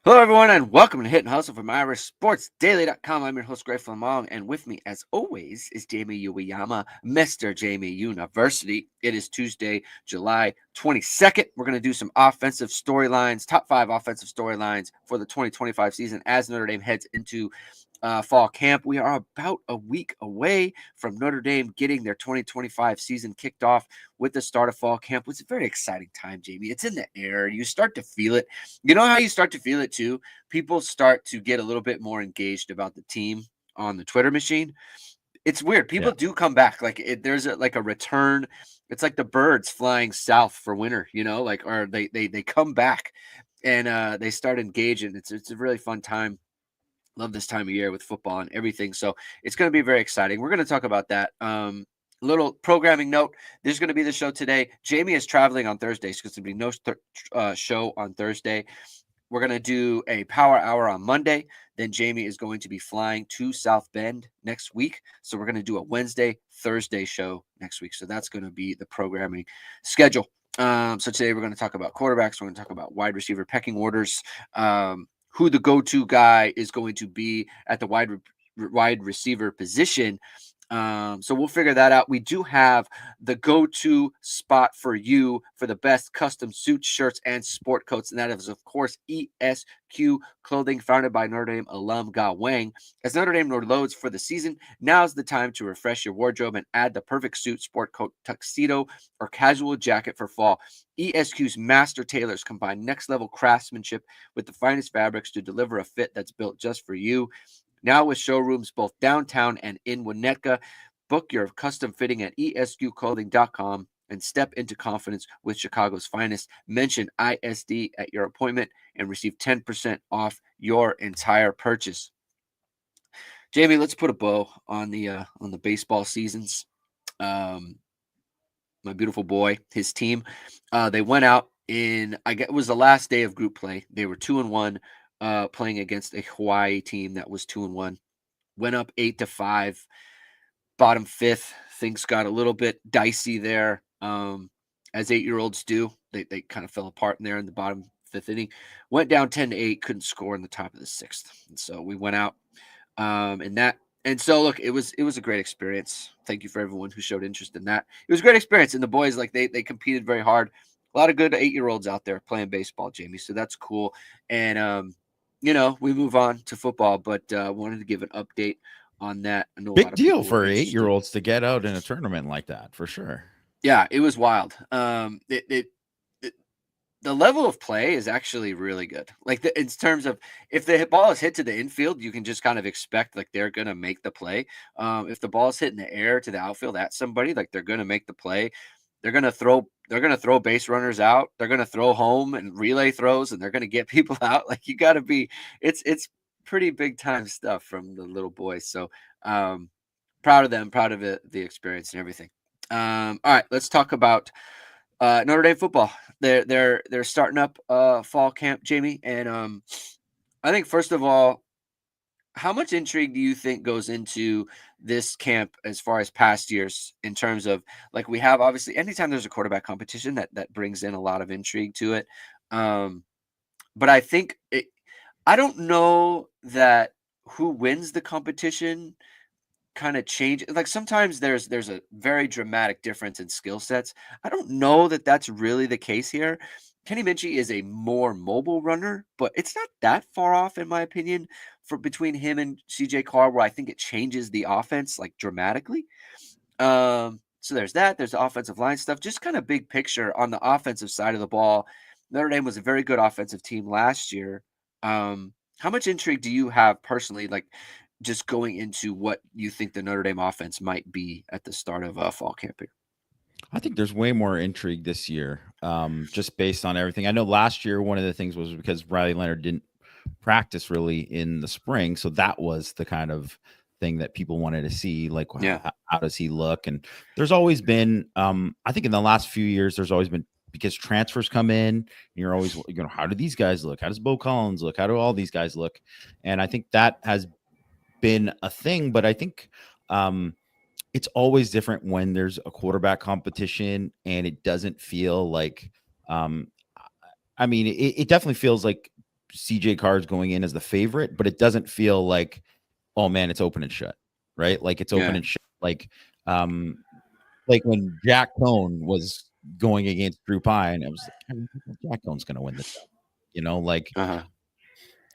Hello, everyone, and welcome to Hit and Hustle from IrishSportsDaily.com. I'm your host, Greg Flammang, and with me, as always, is Jamie Uyeyama, Mr. Jamie University. It is Tuesday, July 22nd. We're going to do some offensive storylines, top 5 offensive storylines for the 2025 season as Notre Dame heads into fall camp. We are about a week away from Notre Dame getting their 2025 season kicked off with the start of fall camp. It's a very exciting time, Jamie. It's in the air. You start to feel it. You know how you start to feel it too? People start to get a little bit more engaged about the team on the Twitter machine. It's weird. People Yeah. do come back. There's a return. It's like the birds flying south for winter, or they come back and they start engaging. It's a really fun time. Love this time of year with football and everything. So it's going to be very exciting. We're going to talk about that. Little programming note. There's going to be the show today. Jamie is traveling on Thursday, so there's going to be no show on Thursday. We're going to do a power hour on Monday. Then Jamie is going to be flying to South Bend next week. So we're going to do a Wednesday, Thursday show next week. So that's going to be the programming schedule. So today we're going to talk about quarterbacks. We're going to talk about wide receiver pecking orders. Who the go-to guy is going to be at the wide receiver position. So we'll figure that out. We do have the go-to spot for you for the best custom suits, shirts, and sport coats, and that is, of course, ESQ Clothing, founded by Notre Dame alum Ge Wang. As Notre Dame reloads for the season, now's the time to refresh your wardrobe and add the perfect suit, sport coat, tuxedo, or casual jacket for fall. ESQ's master tailors combine next-level craftsmanship with the finest fabrics to deliver a fit that's built just for you. Now with showrooms both downtown and in Winnetka, book your custom fitting at esqclothing.com and step into confidence with Chicago's finest. Mention ISD at your appointment and receive 10% off your entire purchase. Jamie, let's put a bow on the baseball seasons. My beautiful boy, his team, they went out it was the last day of group play. They were 2-1. Playing against a Hawaii team that was 2-1, went up 8-5, bottom fifth. Things got a little bit dicey there, as 8-year-olds do. They kind of fell apart in there in the bottom fifth inning. Went down 10-8, couldn't score in the top of the sixth, and so we went out in that. And so look, it was a great experience. Thank you for everyone who showed interest in that. It was a great experience, and the boys they competed very hard. A lot of good 8-year-olds out there playing baseball, Jamie. So that's cool. And we move on to football, but wanted to give an update on that. I know a lot Big of deal people were for interested. 8-year-olds to get out in a tournament like that, for sure. Yeah, it was wild. The level of play is actually really good. In terms of if the ball is hit to the infield, you can just kind of expect they're gonna make the play. If the ball is hit in the air to the outfield at somebody, they're gonna make the play. They're gonna throw base runners out. They're gonna throw home and relay throws, and they're gonna get people out. You got to be. It's pretty big time stuff from the little boys. So proud of them, proud of the experience and everything. All right, let's talk about Notre Dame football. They're starting up fall camp, Jamie, and I think first of all, how much intrigue do you think goes into this camp as far as past years in terms of we have obviously anytime there's a quarterback competition that brings in a lot of intrigue to it. But I think I don't know that who wins the competition kind of change. Sometimes there's a very dramatic difference in skill sets. I don't know that that's really the case here. Kenny Minchie is a more mobile runner, but it's not that far off in my opinion for between him and CJ Carr, where I think it changes the offense dramatically. So there's that. There's the offensive line stuff. Just kind of big picture on the offensive side of the ball. Notre Dame was a very good offensive team last year. How much intrigue do you have personally, just going into what you think the Notre Dame offense might be at the start of fall camp here? I think there's way more intrigue this year, just based on everything. I know last year one of the things was because Riley Leonard didn't practice really in the spring, so that was the kind of thing that people wanted to see. Yeah. How does he look? And there's always been, I think in the last few years, there's always been because transfers come in, and you're always, how do these guys look? How does Bo Collins look? How do all these guys look? And I think that has been a thing, but I think it's always different when there's a quarterback competition and it doesn't feel like it definitely feels like CJ Carr's going in as the favorite, but it doesn't feel like, oh man, it's open and shut, right? Like it's open Yeah. and shut. Um, like when Jack Cohn was going against Drew Pine, it was like, Jack Cohn's going to win the job, like, Uh-huh.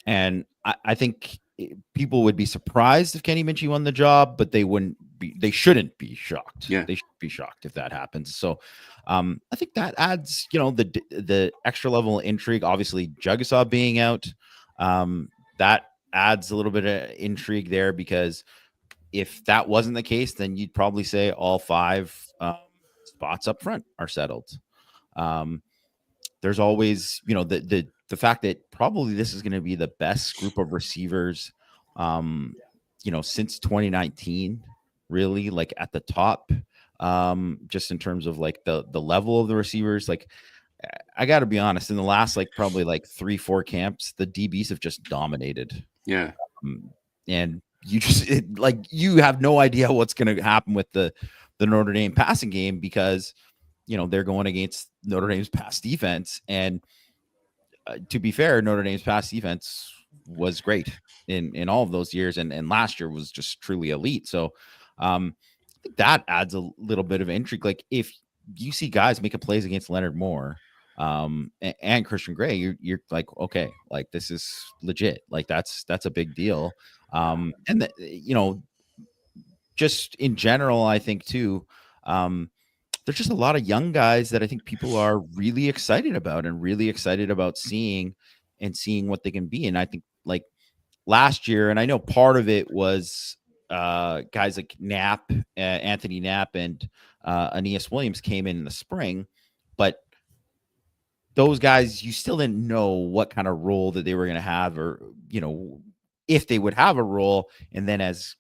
and I think people would be surprised if Kenny Minchie won the job, but they shouldn't be shocked. Yeah. They should be shocked if that happens. So, I think that adds, the extra level of intrigue. Obviously, Jugasaw being out, that adds a little bit of intrigue there, because if that wasn't the case, then you'd probably say all five spots up front are settled. Um, there's always, the fact that probably this is going to be the best group of receivers, since 2019, really, like at the top, just in terms of like the level of the receivers. Like, I got to be honest, in the last like probably like 3-4 camps, the DBs have just dominated. Yeah. And like you have no idea what's going to happen with the Notre Dame passing game, because they're going against Notre Dame's pass defense. And to be fair, Notre Dame's pass defense was great in all of those years, and last year was just truly elite. So I think that adds a little bit of intrigue. Like if you see guys making plays against Leonard Moore and Christian Gray, you're like, okay, like this is legit. Like that's a big deal. And just in general, I think too, there's just a lot of young guys that I think people are really excited about and really excited about seeing what they can be. And I think like last year, and I know part of it was guys like Anthony Knapp, and Aeneas Williams came in the spring, but those guys, you still didn't know what kind of role that they were going to have, or, if they would have a role. And then as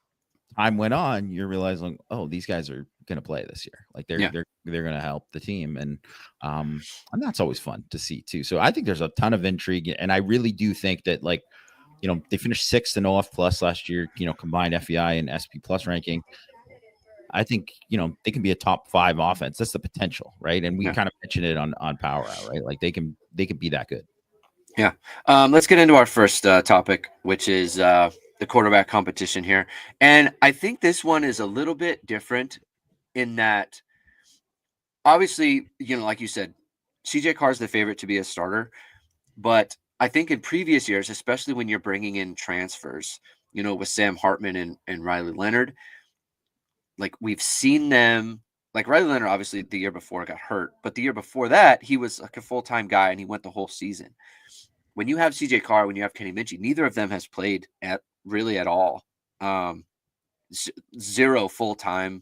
time went on, you're realizing, oh, these guys are going to play this year. Like they're going to help the team. And that's always fun to see too. So I think there's a ton of intrigue, and I really do think that, like, they finished 6th in OF plus last year, combined FEI and SP plus ranking. I think, they can be a top 5 offense. That's the potential, right? And we kind of mentioned it on Power Hour, right? Like they can be that good. Yeah. Let's get into our first topic, which is the quarterback competition here. And I think this one is a little bit different in that, obviously, like you said, CJ Carr is the favorite to be a starter. But I think in previous years, especially when you're bringing in transfers, with Sam Hartman and Riley Leonard, like we've seen them, like Riley Leonard, obviously the year before got hurt, but the year before that, he was like a full-time guy and he went the whole season. When you have CJ Carr, when you have Kenny Minchie, neither of them has played at all. Zero full-time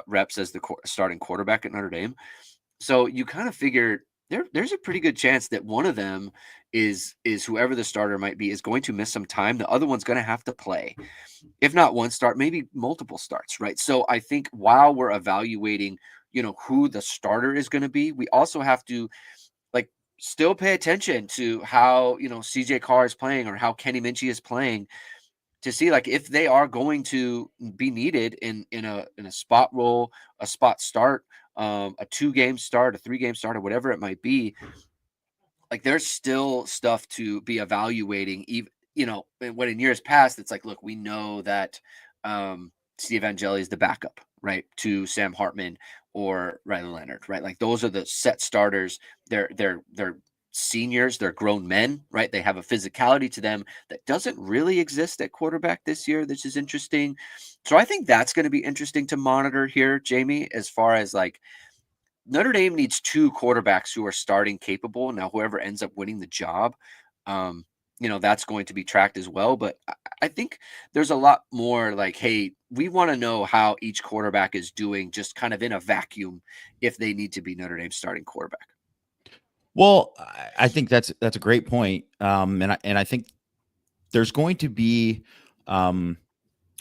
reps as the starting quarterback at Notre Dame. So you kind of figured there's a pretty good chance that one of them is whoever the starter might be is going to miss some time. The other one's going to have to play, if not one start, maybe multiple starts, right? So I think while we're evaluating, who the starter is going to be, we also have to like still pay attention to how, CJ Carr is playing or how Kenny Minchie is playing, to see like if they are going to be needed in a spot role, a spot start, a 2-game start, a 3-game start, or whatever it might be. Like there's still stuff to be evaluating, even when in years past it's like, look, we know that Steve Angeli is the backup, right, to Sam Hartman or Riley Leonard, right? Like those are the set starters. They're seniors, they're grown men, right? They have a physicality to them that doesn't really exist at quarterback this year, which is interesting. So I think that's going to be interesting to monitor here, Jamie, as far as like Notre Dame needs 2 quarterbacks who are starting capable. Now, whoever ends up winning the job, that's going to be tracked as well. But I think there's a lot more like, hey, we want to know how each quarterback is doing just kind of in a vacuum if they need to be Notre Dame's starting quarterback. Well, I think that's a great point. And I think there's going to be, no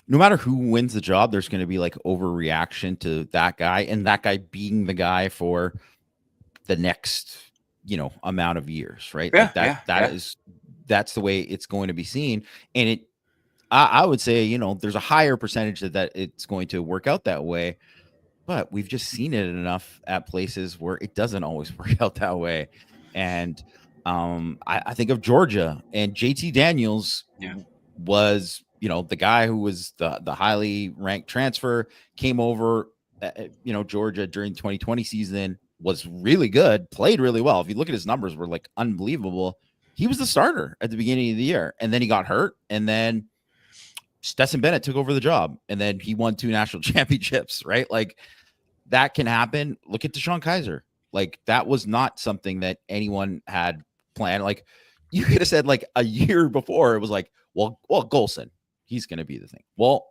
matter who wins the job, there's going to be like overreaction to that guy, and that guy being the guy for the next, amount of years, right? Yeah, Like that, yeah. that's the way it's going to be seen. And I would say, there's a higher percentage that it's going to work out that way, but we've just seen it enough at places where it doesn't always work out that way. And I think of Georgia, and JT Daniels Yeah. was, the guy who was the highly ranked transfer, came over, Georgia during the 2020 season, was really good, played really well. If you look at his numbers, were like unbelievable. He was the starter at the beginning of the year, and then he got hurt, and then Stetson Bennett took over the job, and then he won 2 national championships, right? Like, that can happen. Look at Deshaun Kaiser. Like, that was not something that anyone had planned. Like, you could have said like a year before, it was like, well, Golson, he's going to be the thing. Well,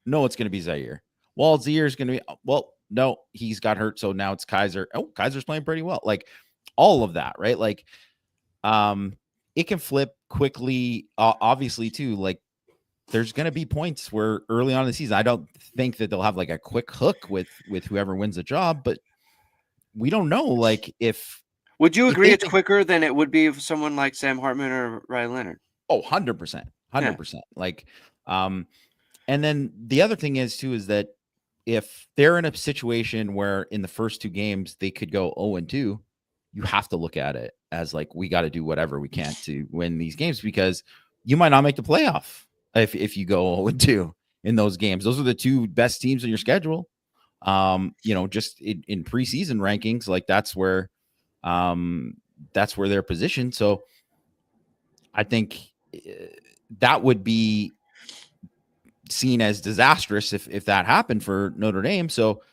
no, it's going to be Zaire. Well, Zaire's going to be, well, no, he's got hurt. So now it's Kaiser. Oh, Kaiser's playing pretty well. Like, all of that, right? Like, it can flip quickly. Obviously, too, like, there's going to be points where early on in the season, I don't think that they'll have like a quick hook with whoever wins the job, but we don't know. Like, Would you if agree they it's think, quicker than it would be if someone like Sam Hartman or Ryan Leonard? oh, 100%, Yeah. 100%. Like, and then the other thing is too, is that if they're in a situation where in the first 2 games they could go 0-2, you have to look at it as like, we got to do whatever we can to win these games, because you might not make the playoff if you go 0-2 in those games. Those are the 2 best teams in your schedule. Just in preseason rankings, like that's where they're positioned. So I think that would be seen as disastrous if that happened for Notre Dame. So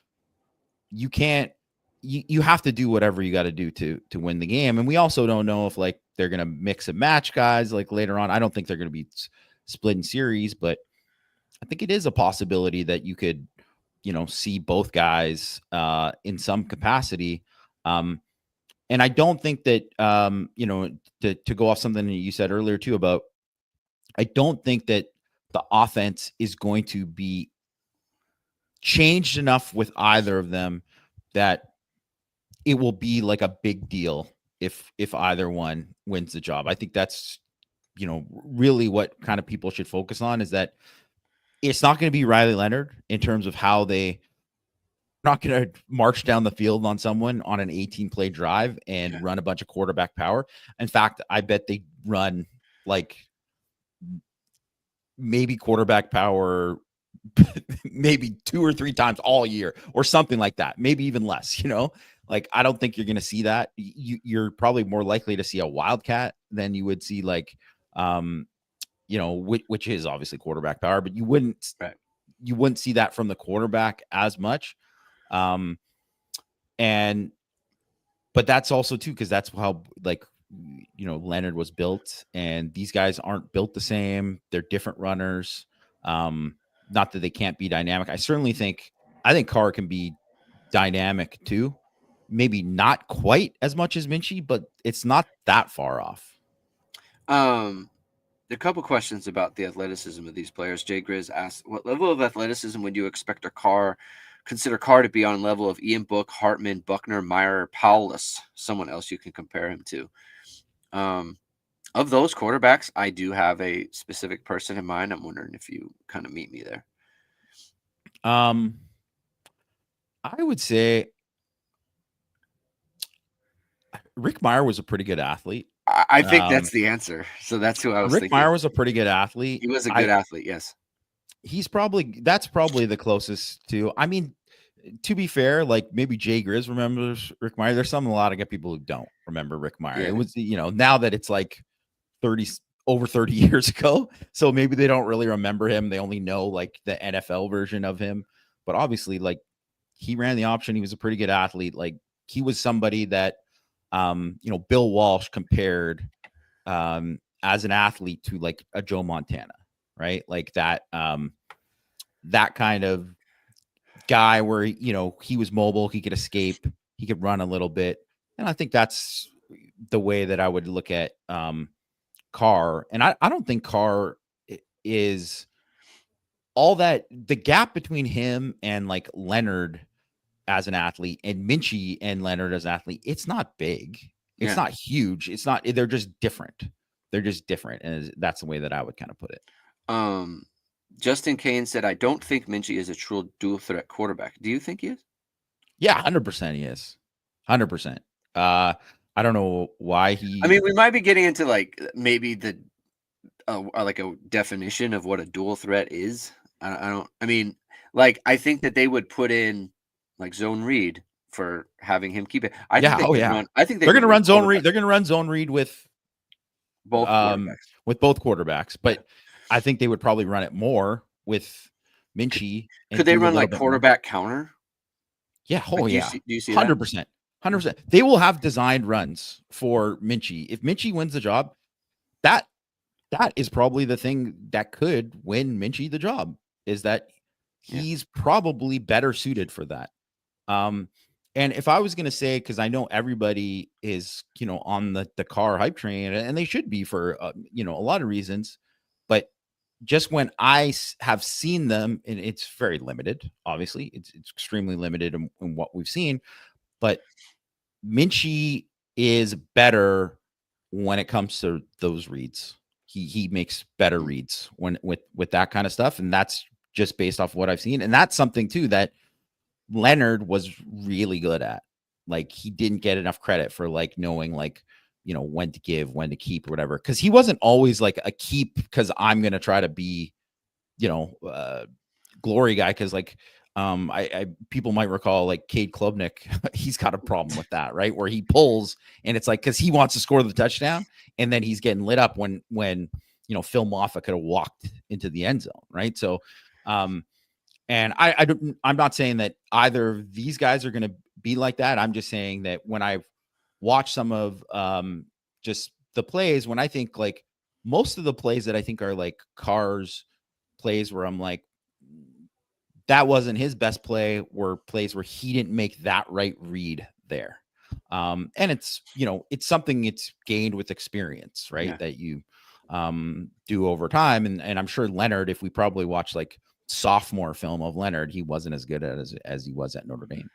you can't, you have to do whatever you got to do to win the game. And we also don't know if like they're going to mix and match guys like later on. I don't think they're going to be split in series, but I think it is a possibility that you could, see both guys in some capacity. And I don't think that, to go off something that you said earlier too about, I don't think that the offense is going to be changed enough with either of them that it will be like a big deal if either one wins the job. I think that's, really what kind of people should focus on, is that it's not going to be Riley Leonard in terms of how they not going to march down the field on someone on an 18 play drive and Yeah. run a bunch of quarterback power. In fact, I bet they run like maybe quarterback power maybe 2 or 3 times all year or something like that, maybe even less. Like, I don't think you're going to see that. You're probably more likely to see a wildcat than you would see like which is obviously quarterback power, but you wouldn't Right. see that from the quarterback as much. And but that's also too, because that's how, like, Leonard was built, and these guys aren't built the same. They're different runners. Not that they can't be dynamic. I think Carr can be dynamic too. Maybe not quite as much as Minchie, but it's not that far off. A couple questions about the athleticism of these players. Jay Grizz asked, "What level of athleticism would you expect consider Carr to be on level of Ian Book, Hartman, Buckner, Meyer, Paulus? Someone else you can compare him to." Of those quarterbacks, I do have a specific person in mind. I'm wondering if you kind of meet me there. I would say Rick Meyer was a pretty good athlete. I think that's the answer. So that's who I was Rick thinking. Meyer was a pretty good athlete. He was a good athlete, yes. That's probably the closest to. I mean, to be fair, like maybe Jay Grizz remembers Rick Meyer. There's a lot of people who don't remember Rick Meyer. Yeah. It was, now that it's like over 30 years ago, so maybe they don't really remember him. They only know like the NFL version of him. But obviously, like, he ran the option. He was a pretty good athlete. Like, he was somebody that, Bill Walsh compared as an athlete to like a Joe Montana, right? Like that kind of guy where he was mobile, he could escape, he could run a little bit. And I think that's the way that I would look at Carr. And I don't think Carr is all that. The gap between him and like Leonard as an athlete and Minchie and Leonard as an athlete, it's not big. It's not huge. It's not, they're just different. They're just different. And that's the way that I would kind of put it. Justin Kane said, "I don't think Minchie is a true dual threat quarterback." Do you think he is? Yeah, 100% he is. 100%. I don't know why I mean, he. we might be getting into like maybe the like a definition of what a dual threat is. I don't. I mean, like I think that they would put in like zone read for having him keep it. I think Yeah, they oh could yeah, run. I think they they're would gonna run run zone quarterback read. They're gonna run zone read both quarterbacks. with both quarterbacks, Yeah. but I think they would probably run it more with Could, Minchie could and they do a run little like bit more. quarterback counter? Yeah, oh Like, yeah, do you see that? 100%, 100%. They will have designed runs for Minchie. If Minchie wins the job, that that is probably the thing that could win Minchie the job. Is that Yeah. he's probably better suited for that. Um, and if I was going to say, because I know everybody is, on the car hype train, and they should be for, a lot of reasons, but just when have seen them, and it's very limited, obviously, it's extremely limited in what we've seen, but Minchie is better when it comes to those reads. He makes better Mm. reads when with that kind of stuff, and that's just based off what I've seen, and that's something too that Leonard was really good at. Like he didn't get enough credit for like knowing like when to give, when to keep, or whatever. Because he wasn't always like a keep because I'm gonna try to be you know glory guy. Because like I people might recall like Cade Klubnik, he's got a problem with that, right? Where he pulls and it's like because he wants to score the touchdown, and then he's getting lit up when Phil Moffa could have walked into the end zone, right? So and I'm not saying that either of these guys are going to be like that. I'm just saying that when I've watched some of just the plays, when I think like most of the plays that I think are like Carr's plays where I'm like, that wasn't his best play, were plays where he didn't make that right read there. And it's something it's gained with experience, right? Yeah. That you do over time. And I'm sure Leonard, if we probably watch like sophomore film of Leonard, he wasn't as good as he was at Notre Dame.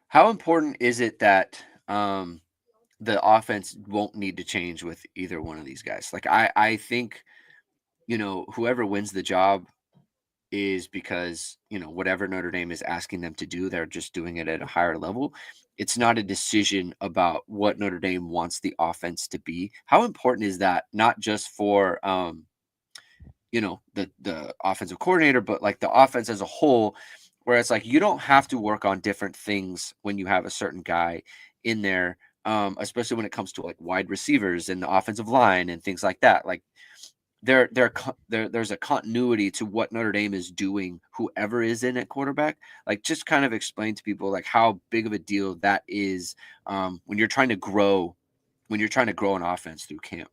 How important is it that the offense won't need to change with either one of these guys? Like I think whoever wins the job is because whatever Notre Dame is asking them to do, they're just doing it at a higher level. It's not a decision about what Notre Dame wants the offense to be. How important is that, not just for the offensive coordinator, but like the offense as a whole, where it's like you don't have to work on different things when you have a certain guy in there, especially when it comes to like wide receivers and the offensive line and things like that. Like there's a continuity to what Notre Dame is doing, whoever is in at quarterback. Like, just kind of explain to people like how big of a deal that is when you're trying to grow, an offense through camp.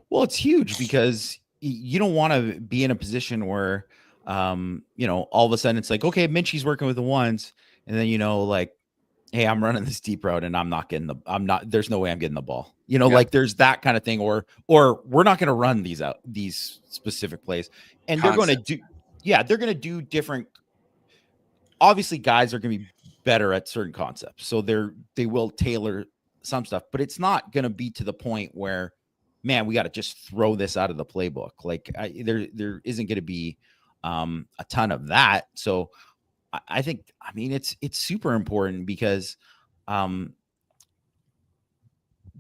Well, it's huge because you don't want to be in a position where, all of a sudden it's like, okay, Minchie's working with the ones, and then like, hey, I'm running this deep route and there's no way I'm getting the ball. Yeah, Like there's that kind of thing, or we're not going to run these specific plays, and they're going to concepts. do, yeah, they're going to do different. Obviously, guys are going to be better at certain concepts, so they will tailor some stuff, but it's not going to be to the point where, man, we got to just throw this out of the playbook. Like there isn't going to be a ton of that. So I think, I mean, it's super important because um,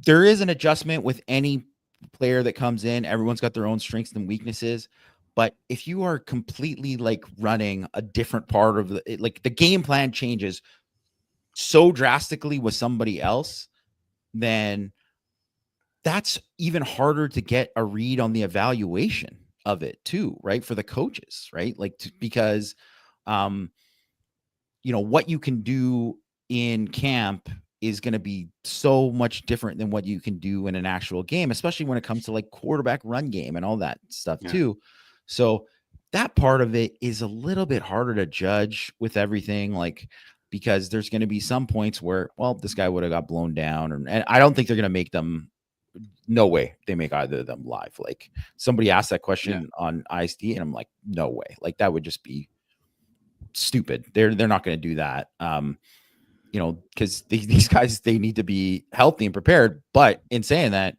there is an adjustment with any player that comes in. Everyone's got their own strengths and weaknesses. But if you are completely like running a different part of like the game plan changes so drastically with somebody else, then that's even harder to get a read on the evaluation of it too, right? For the coaches, right? Like because um what you can do in camp is going to be so much different than what you can do in an actual game, especially when it comes to like quarterback run game and all that stuff Yeah, too. So that part of it is a little bit harder to judge with everything, like because there's going to be some points where, well, this guy would have got blown down, and I don't think they're going to make them. No way they make either of them live. Like somebody asked that yeah, question on ISD, and I'm like, no way. Like that would just be stupid. They're not going to do that. Because these guys, they need to be healthy and prepared. But in saying that,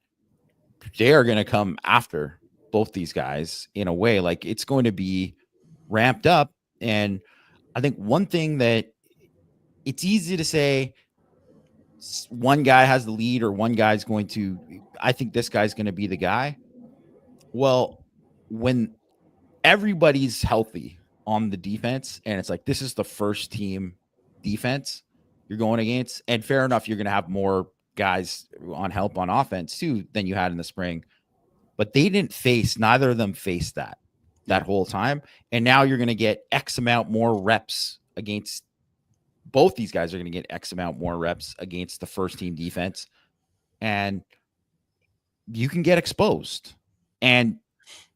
they are going to come after both these guys in a way, like it's going to be ramped up. And I think one thing that it's easy to say, one guy has the lead or one guy's going to, I think this guy's going to be the guy. Well, when everybody's healthy on the defense and it's like, this is the first team defense you're going against. And fair enough, you're going to have more guys on help on offense too than you had in the spring. But they didn't face, neither of them faced that whole time. And now you're going to get X amount more reps against both these guys are going to get X amount more reps against the first team defense. And you can get exposed. And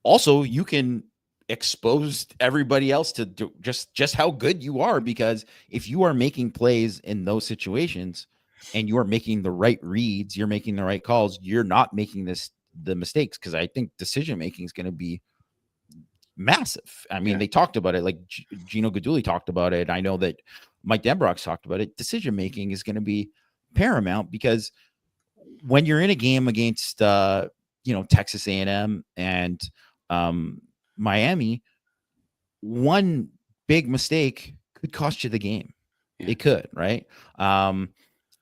also you can expose everybody else to just how good you are, because if you are making plays in those situations and you are making the right reads, you're making the right calls, you're not making the mistakes, because I think decision making is going to be massive. I mean, they talked about it, like Gino Guidugli talked about it. I know that Mike Denbrock talked about it. Decision making is going to be paramount, because when you're in a game against Texas A&M and Miami, one big mistake could cost you the game. It could, right?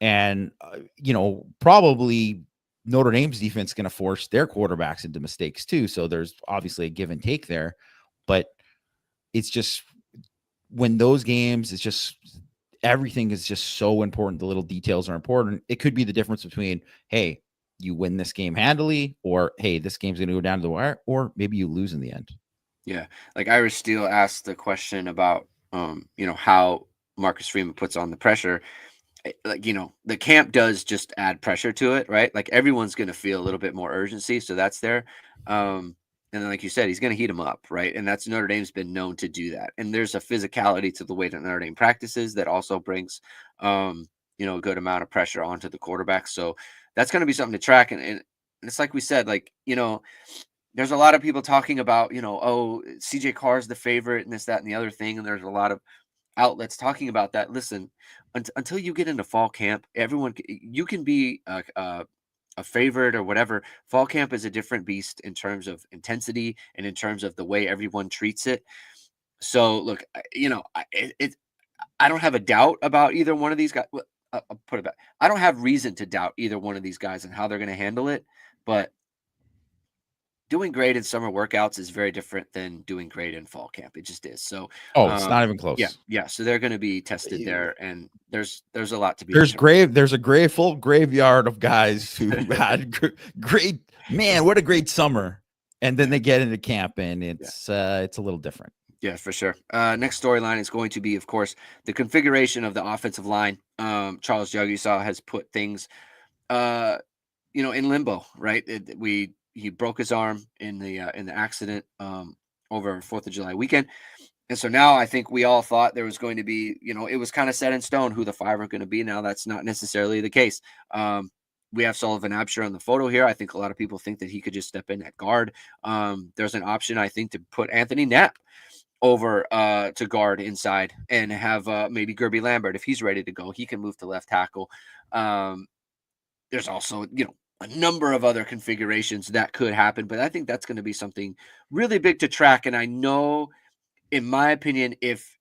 And probably Notre Dame's defense is going to force their quarterbacks into mistakes too. So there's obviously a give and take there, but it's just when those games, it's just everything is just so important. The little details are important. It could be the difference between, hey, you win this game handily, or hey, this game's going to go down to the wire, or maybe you lose in the end. Yeah. Like Irish Steele asked the question about, how Marcus Freeman puts on the pressure. Like, the camp does just add pressure to it, right? Like everyone's going to feel a little bit more urgency. So that's there. And then, like you said, he's going to heat them up, right? And that's Notre Dame's been known to do that. And there's a physicality to the way that Notre Dame practices that also brings, a good amount of pressure onto the quarterback. So that's going to be something to track. And it's like we said, like, there's a lot of people talking about, CJ Carr's the favorite and this, that, and the other thing. And there's a lot of outlets talking about that. Listen, until you get into fall camp, you can be a favorite or whatever. Fall camp is a different beast in terms of intensity and in terms of the way everyone treats it. So look, I don't have a doubt about either one of these guys. I'll put it back. I don't have reason to doubt either one of these guys and how they're going to handle it, but doing great in summer workouts is very different than doing great in fall camp. It just is. So, it's not even close. Yeah. So they're going to be tested there, and there's a lot to be. There's a full graveyard of guys who had great, man, what a great summer, and then they get into camp, and it's a little different. Yeah, for sure. Next storyline is going to be, of course, the configuration of the offensive line. Charles Jagusah has put things, in limbo, right? He broke his arm in the accident over 4th of July weekend. And so now I think we all thought there was going to be, it was kind of set in stone who the five are going to be. Now that's not necessarily the case. We have Sullivan Absher on the photo here. I think a lot of people think that he could just step in at guard. There's an option, I think, to put Anthony Knapp over to guard inside and have maybe Gerby Lambert, if he's ready to go, he can move to left tackle. There's also, a number of other configurations that could happen, but I think that's going to be something really big to track. And I know, in my opinion, if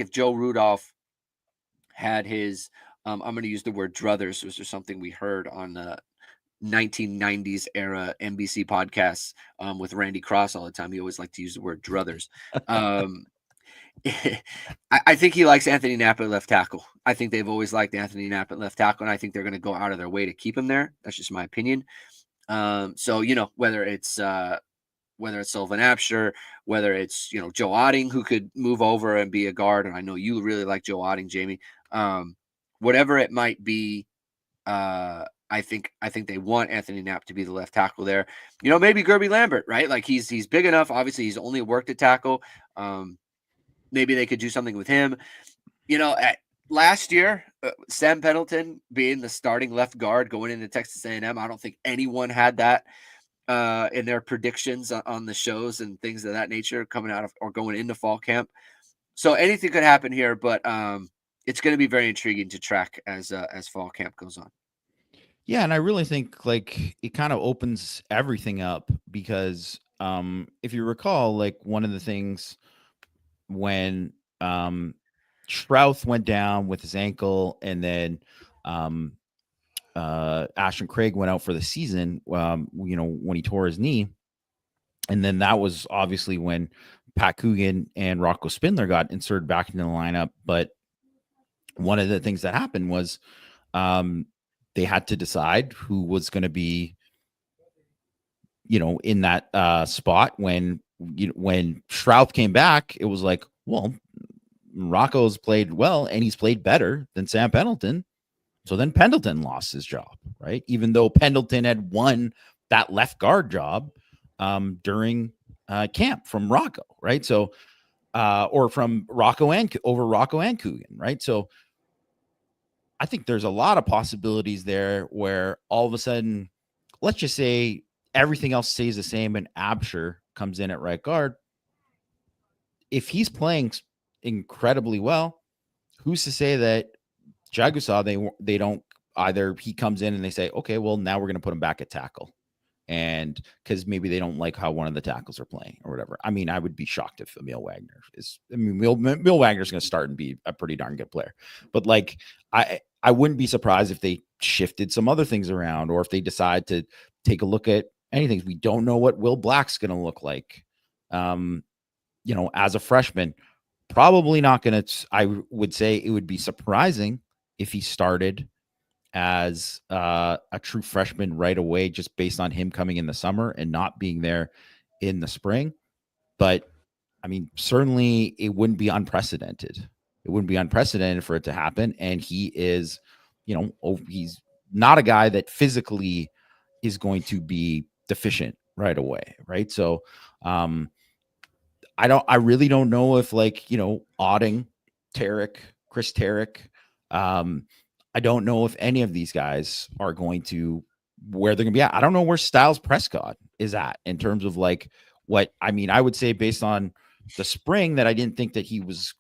Joe Rudolph had his, I'm going to use the word druthers, which is something we heard on the 1990s era NBC podcasts with Randy Cross all the time. He always liked to use the word druthers. I think he likes Anthony Knapp at left tackle. I think they've always liked Anthony Knapp at left tackle, and I think they're going to go out of their way to keep him there. That's just my opinion. So whether it's Sullivan Absher, whether it's Joe Otting, who could move over and be a guard, and I know you really like Joe Otting, Jamie. Whatever it might be, I think they want Anthony Knapp to be the left tackle there. Maybe Gerby Lambert, right? Like he's big enough. Obviously, he's only worked at tackle. Maybe they could do something with him. Last year, Sam Pendleton being the starting left guard going into Texas A&M, I don't think anyone had that in their predictions on the shows and things of that nature coming out of or going into fall camp. So anything could happen here, but it's going to be very intriguing to track as fall camp goes on. Yeah, and I really think like it kind of opens everything up because if you recall, like one of the things when Strauth went down with his ankle and then um, Ashton Craig went out for the season, when he tore his knee. And then that was obviously when Pat Coogan and Rocco Spindler got inserted back into the lineup. But one of the things that happened was they had to decide who was going to be, in that spot when Shrouth came back. It was like, well, Rocco's played well and he's played better than Sam Pendleton. So then Pendleton lost his job, right? Even though Pendleton had won that left guard job during camp from Rocco, right? So, or from Rocco and Coogan, right? So I think there's a lot of possibilities there where all of a sudden, let's just say everything else stays the same and Absher comes in at right guard. If he's playing incredibly well, who's to say that Jagusa, they don't either he comes in and they say, okay, well, now we're going to put him back at tackle. And because maybe they don't like how one of the tackles are playing or whatever. I mean, I would be shocked if Emil Wagner Emil Wagner's going to start and be a pretty darn good player. But like, I wouldn't be surprised if they shifted some other things around or if they decide to take a look at anything. We don't know what Will Black's going to look like. As a freshman, probably not going to, I would say it would be surprising if he started as a true freshman right away, just based on him coming in the summer and not being there in the spring. But I mean, certainly it wouldn't be unprecedented. It wouldn't be unprecedented for it to happen. And he is, he's not a guy that physically is going to be deficient right away. Right. So, I really don't know if Otting, Chris Tarek, I don't know if any of these guys are going to where they're going to be at. I don't know where Styles Prescott is at in terms of I would say based on the spring that I didn't think that he was,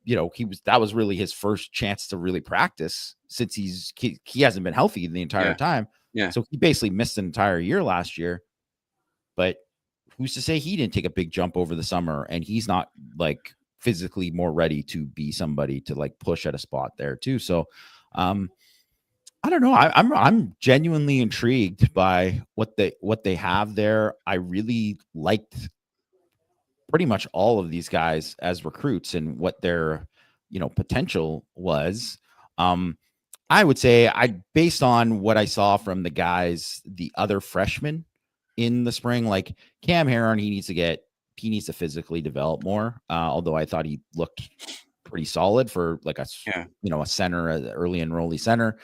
that was really his first chance to really practice since he hasn't been healthy the entire time. Yeah. So he basically missed an entire year last year, but who's to say he didn't take a big jump over the summer and he's not physically more ready to be somebody to push at a spot there too. So, I don't know. I'm genuinely intrigued by what they have there. I really liked pretty much all of these guys as recruits and what their potential was. I would say based on what I saw from the other freshmen in the spring, like Cam Heron, he needs to physically develop more. Although I thought he looked pretty solid for a center, early enrollee center.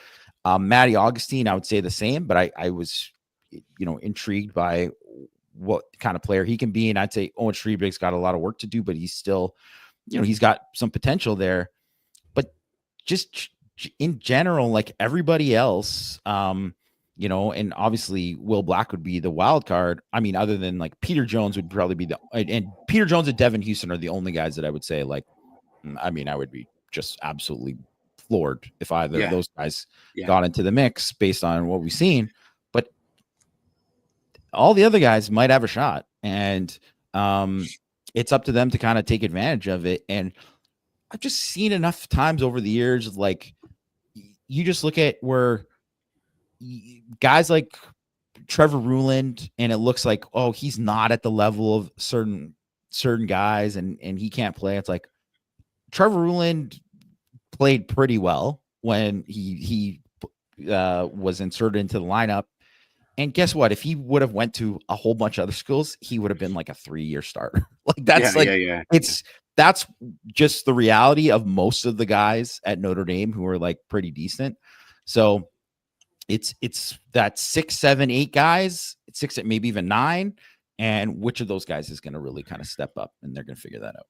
Matty Augustine, I would say the same, but I was, intrigued by what kind of player he can be. And I'd say Owen Schriebig's got a lot of work to do, but he's still, he's got some potential there. But just in general, like everybody else, and obviously Will Black would be the wild card. I mean, other than Peter Jones would probably be and Peter Jones and Devin Houston are the only guys that I would say I would be just absolutely floored if either of those guys got into the mix based on what we've seen. But all the other guys might have a shot, and it's up to them to kind of take advantage of it. And I've just seen enough times over the years, you just look at where guys like Trevor Ruland, and it looks like, oh, he's not at the level of certain guys, and he can't play. It's like Trevor Ruland played pretty well when he was inserted into the lineup. And guess what? If he would have went to a whole bunch of other schools, he would have been like a 3-year starter. That's just the reality of most of the guys at Notre Dame who are pretty decent. So it's that 6, 7, 8 guys, 6, maybe even 9. And which of those guys is going to really kind of step up, and they're going to figure that out.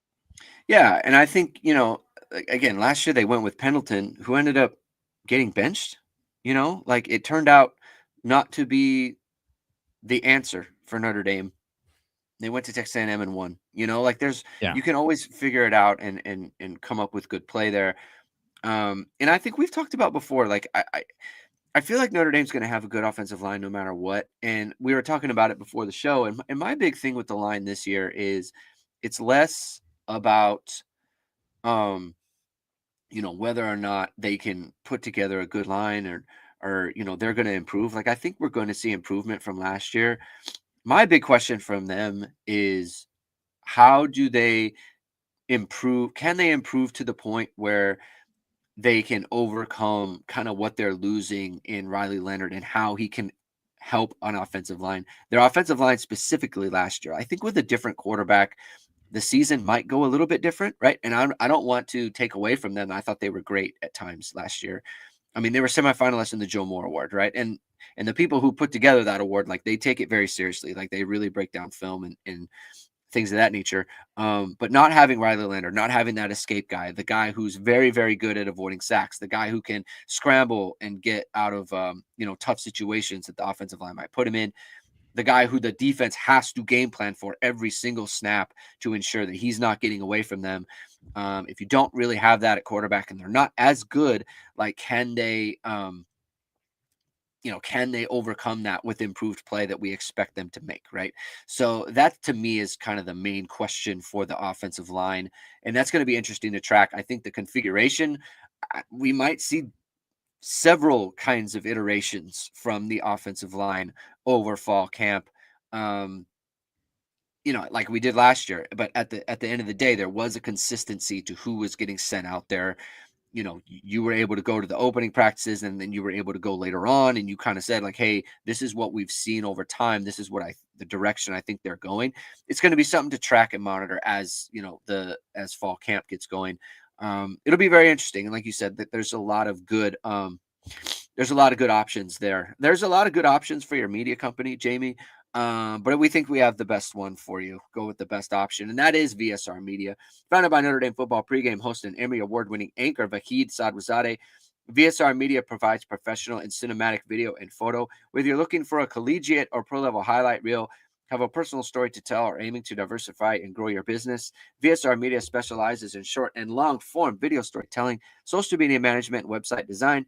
Yeah. And I think, again, last year they went with Pendleton, who ended up getting benched. It turned out not to be the answer for Notre Dame. They went to Texas A&M and won. You can always figure it out and come up with good play there. And I think we've talked about before, I feel like Notre Dame's going to have a good offensive line no matter what. And we were talking about it before the show. And my big thing with the line this year is it's less about whether or not they can put together a good line, or they're going to improve. Like, I think we're going to see improvement from last year. My big question from them is, how do they improve? Can they improve to the point where they can overcome kind of what they're losing in Riley Leonard, and how he can help on offensive line? Their offensive line specifically last year, I think with a different quarterback, the season might go a little bit different, right? And I don't want to take away from them. I thought they were great at times last year. I mean, they were semifinalists in the Joe Moore Award, right? And the people who put together that award, like, they take it very seriously. Like, they really break down film and things of that nature. But not having Riley Leonard, not having that escape guy, the guy who's very, very good at avoiding sacks, the guy who can scramble and get out of tough situations that the offensive line might put him in, the guy who the defense has to game plan for every single snap to ensure that he's not getting away from them. If you don't really have that at quarterback, and they're not as good, like, can they overcome that with improved play that we expect them to make, right? So that, to me, is kind of the main question for the offensive line, and that's going to be interesting to track. I think the configuration, we might see several kinds of iterations from the offensive line over fall camp. Um, like we did last year, but at the end of the day, there was a consistency to who was getting sent out there. You were able to go to the opening practices, and then you were able to go later on, and you kind of said, like, hey, this is what we've seen over time. This is the direction I think they're going. It's going to be something to track and monitor as as fall camp gets going. It'll be very interesting. And like you said, that there's a lot of good options there. There's a lot of good options for your media company, Jamie. But we think we have the best one for you. Go with the best option, and that is VSR Media. Founded by Notre Dame Football pregame host and Emmy Award-winning anchor Vahid Sadwazadeh, VSR Media provides professional and cinematic video and photo. Whether you're looking for a collegiate or pro-level highlight reel, have a personal story to tell, or aiming to diversify and grow your business, VSR Media specializes in short and long-form video storytelling, social media management, and website design.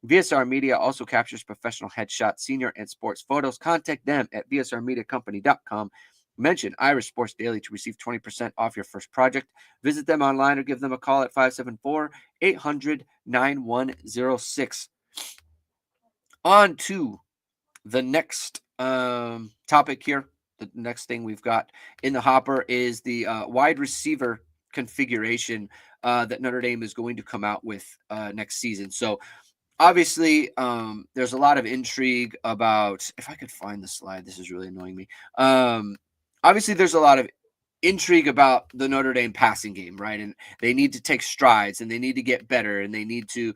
VSR Media also captures professional headshots, senior, and sports photos. Contact them at vsrmediacompany.com. Mention Irish Sports Daily to receive 20% off your first project. Visit them online or give them a call at 574-800-9106. On to the next topic here. The next thing we've got in the hopper is the wide receiver configuration that Notre Dame is going to come out with next season. So obviously, there's a lot of intrigue about, if I could find the slide, this is really annoying me. Obviously, there's a lot of intrigue about the Notre Dame passing game, right? And they need to take strides, and they need to get better, and they need to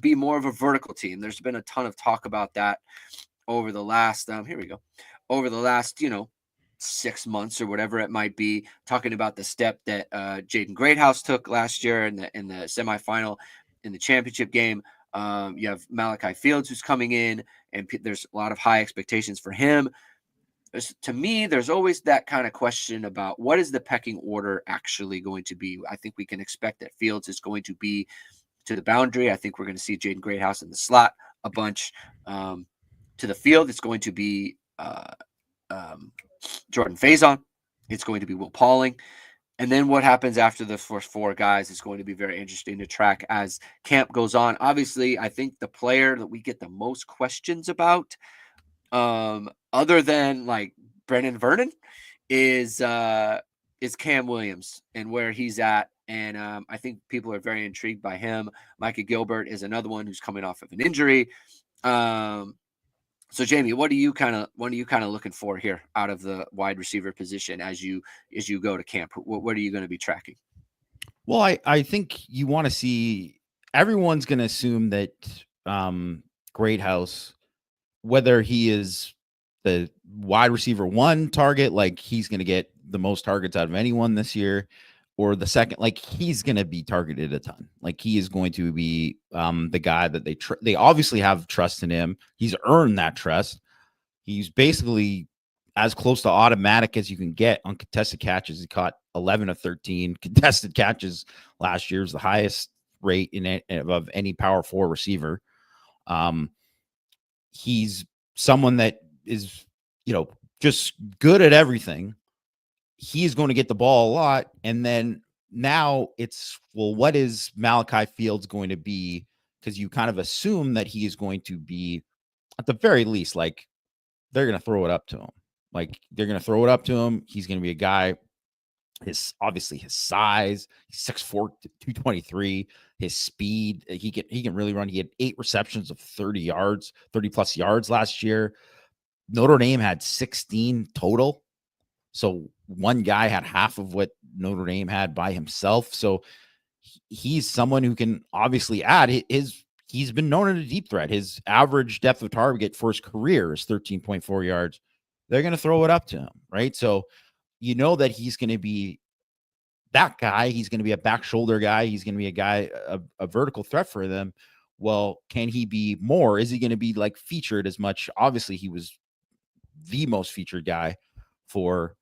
be more of a vertical team. There's been a ton of talk about that over the last, over the last, 6 months or whatever it might be, talking about the step that Jaden Greathouse took last year in the semifinal in the championship game. You have Malachi Fields who's coming in, and there's a lot of high expectations for him. To me, there's always that kind of question about what is the pecking order actually going to be. I think we can expect that Fields is going to be to the boundary. I think we're going to see Jaden Greathouse in the slot a bunch. To the field, it's going to be Jordan Faison. It's going to be Will Pauling. And then what happens after the first four guys is going to be very interesting to track as camp goes on. Obviously, I think the player that we get the most questions about, other than like Brennan Vernon, is Cam Williams and where he's at. And I think people are very intrigued by him. Micah Gilbert is another one who's coming off of an injury. So Jamie, what are you kind of looking for here out of the wide receiver position as you go to camp? What are you going to be tracking? Well, I think you want to see, everyone's going to assume that Greathouse, whether he is the wide receiver one target, like he's going to get the most targets out of anyone this year, or the second, like he's going to be targeted a ton. Like he is going to be the guy that they obviously have trust in him. He's earned that trust. He's basically as close to automatic as you can get on contested catches. He caught 11 of 13 contested catches last year, is the highest rate of any Power 4 receiver. He's someone that is, just good at everything. He's going to get the ball a lot. And then now it's, well, what is Malachi Fields going to be? Because you kind of assume that he is going to be, at the very least, like they're going to throw it up to him. Like they're going to throw it up to him. He's going to be a guy. Obviously his size, he's 6'4", 223. His speed, he can really run. He had 8 receptions of 30 yards, 30 plus yards last year. Notre Dame had 16 total. So one guy had half of what Notre Dame had by himself. So he's someone who can obviously add he's been known as a deep threat. His average depth of target for his career is 13.4 yards. They're going to throw it up to him, right? So you know that he's going to be that guy. He's going to be a back shoulder guy. He's going to be a guy, a vertical threat for them. Well, can he be more? Is he going to be like featured as much? Obviously, he was the most featured guy for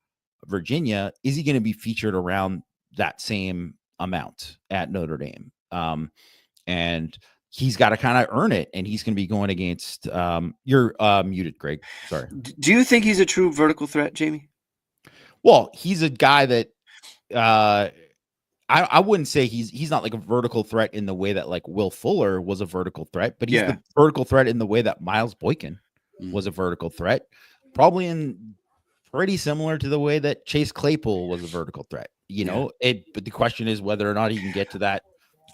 Virginia. Is he going to be featured around that same amount at Notre Dame? And he's got to kind of earn it. And he's going to be going against you're muted, Greg. Sorry. Do you think he's a true vertical threat, Jamie? Well, he's a guy that I wouldn't say he's not like a vertical threat in the way that like Will Fuller was a vertical threat, but he's the vertical threat in the way that Miles Boykin was a vertical threat, probably in pretty similar to the way that Chase Claypool was a vertical threat. You know, but the question is whether or not he can get to that.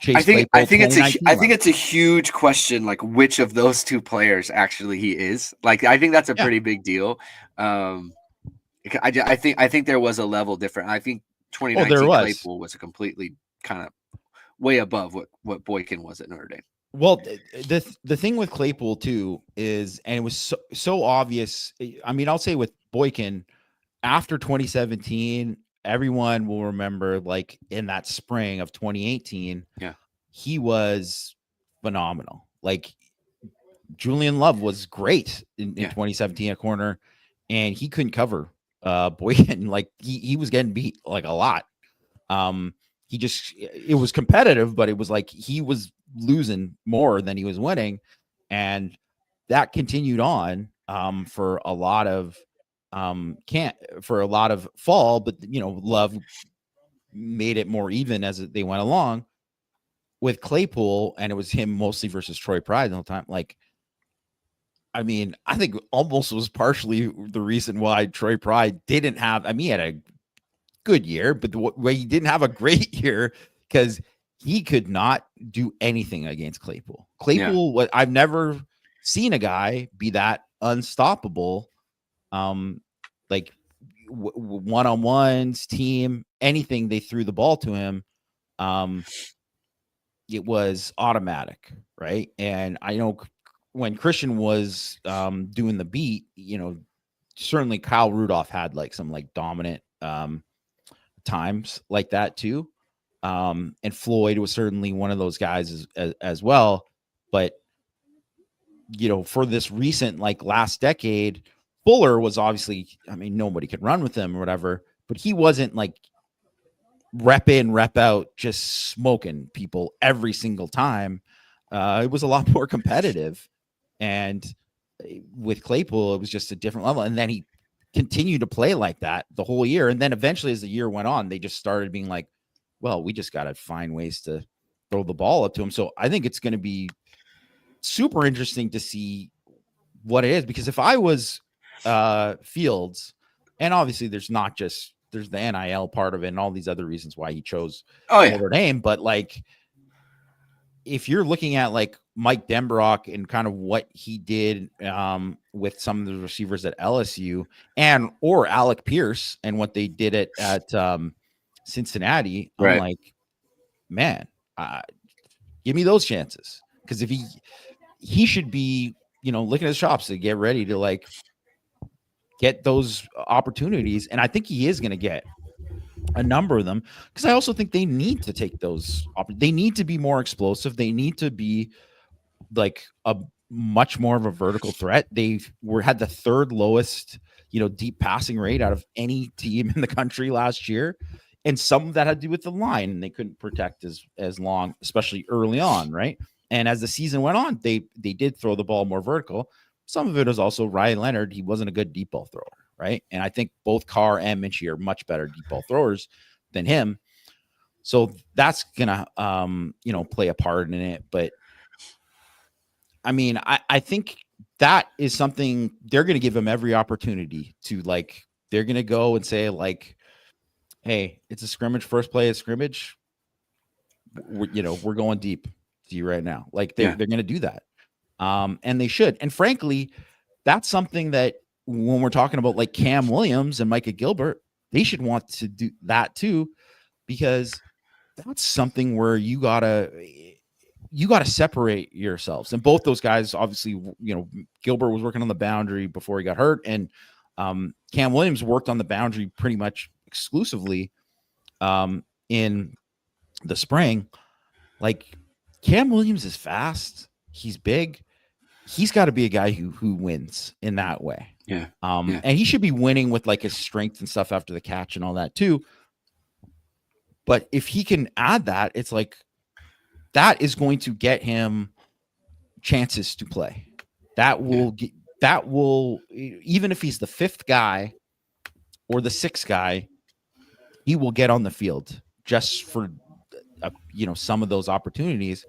I think it's a huge question, like which of those two players actually he is. Like I think that's a pretty big deal. I think there was a level different. I think 2019 Claypool was a completely kind of way above what Boykin was at Notre Dame. Well, the thing with Claypool too is, and it was so obvious. I mean, I'll say with Boykin, after 2017, everyone will remember, like in that spring of 2018, he was phenomenal. Like Julian Love was great in 2017 at corner, and he couldn't cover Boykin. Like he was getting beat like a lot. It was competitive, but it was like he was losing more than he was winning, and that continued on for a lot of fall. But Love made it more even as they went along with Claypool, and it was him mostly versus Troy Pride the whole time. Like, I mean, I think almost was partially the reason why Troy Pride didn't have. I mean, he had a good year, but the way he didn't have a great year because he could not do anything against Claypool. What I've never seen a guy be that unstoppable. Like one-on-ones, team, anything they threw the ball to him, it was automatic, right? And I know when Christian was doing the beat, certainly Kyle Rudolph had like some like dominant times like that too. And Floyd was certainly one of those guys as well. But, for this recent, like last decade, Fuller was obviously, I mean, nobody could run with him or whatever, but he wasn't like rep in, rep out, just smoking people every single time. It was a lot more competitive. And with Claypool, it was just a different level. And then he continued to play like that the whole year. And then eventually, as the year went on, they just started being like, well, we just got to find ways to throw the ball up to him. So I think it's going to be super interesting to see what it is, because if I was Fields, and obviously there's the NIL part of it and all these other reasons why he chose Notre Dame, but like if you're looking at like Mike Denbrock and kind of what he did with some of the receivers at LSU or Alec Pierce and what they did at Cincinnati, I'm like, man, give me those chances. Because if he should be, licking his chops to get ready to like get those opportunities. And I think he is going to get a number of them, because I also think they need to take those. They need to be more explosive. They need to be like a much more of a vertical threat. They had the third lowest, deep passing rate out of any team in the country last year. And some of that had to do with the line, and they couldn't protect as long, especially early on. Right. And as the season went on, they did throw the ball more vertical. Some of it is also Ryan Leonard. He wasn't a good deep ball thrower. Right. And I think both Carr and Minchie are much better deep ball throwers than him. So that's gonna play a part in it. But I mean, I think that is something they're gonna give him every opportunity to, like, they're gonna go and say, like, hey, it's a scrimmage, first play of scrimmage. We're going deep to you right now. Like, they're Yeah. they're gonna do that. And they should. And frankly, that's something that when we're talking about like Cam Williams and Micah Gilbert, they should want to do that too, because that's something where you gotta separate yourselves. And both those guys, obviously, Gilbert was working on the boundary before he got hurt, and Cam Williams worked on the boundary pretty much exclusively in the spring. Like, Cam Williams is fast, he's big, he's got to be a guy who wins in that way. Yeah. Yeah. And he should be winning with like his strength and stuff after the catch and all that too. But if he can add that, it's like that is going to get him chances to play. That will even if he's the fifth guy or the sixth guy, he will get on the field just for some of those opportunities,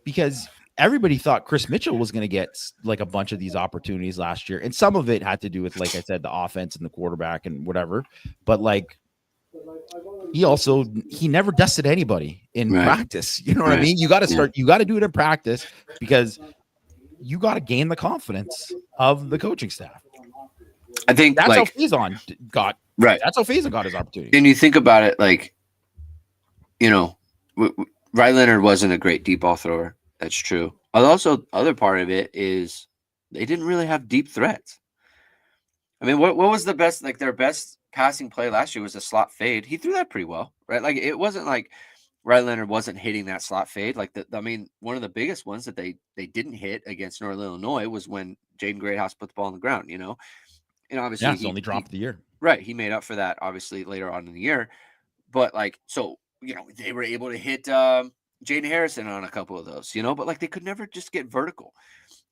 because everybody thought Chris Mitchell was going to get like a bunch of these opportunities last year. And some of it had to do with, like I said, the offense and the quarterback and whatever. But like, he never dusted anybody in practice. You know what I mean? You got to start, you got to do it in practice, because you got to gain the confidence of the coaching staff. I think that's how Faison got That's how Faison got his opportunity. And you think about it, like, Riley Leonard wasn't a great deep ball thrower. That's true. Also, other part of it is they didn't really have deep threats. I mean, what was the best, like their best passing play last year was a slot fade. He threw that pretty well, right? Like, it wasn't like Riley Leonard wasn't hitting that slot fade. Like, one of the biggest ones that they didn't hit against Northern Illinois was when Jaden Greathouse put the ball on the ground, And obviously, it's the only drop of the year. Right. He made up for that, obviously, later on in the year. But, like, so, they were able to hit Jaden Harrison on a couple of those, but like they could never just get vertical.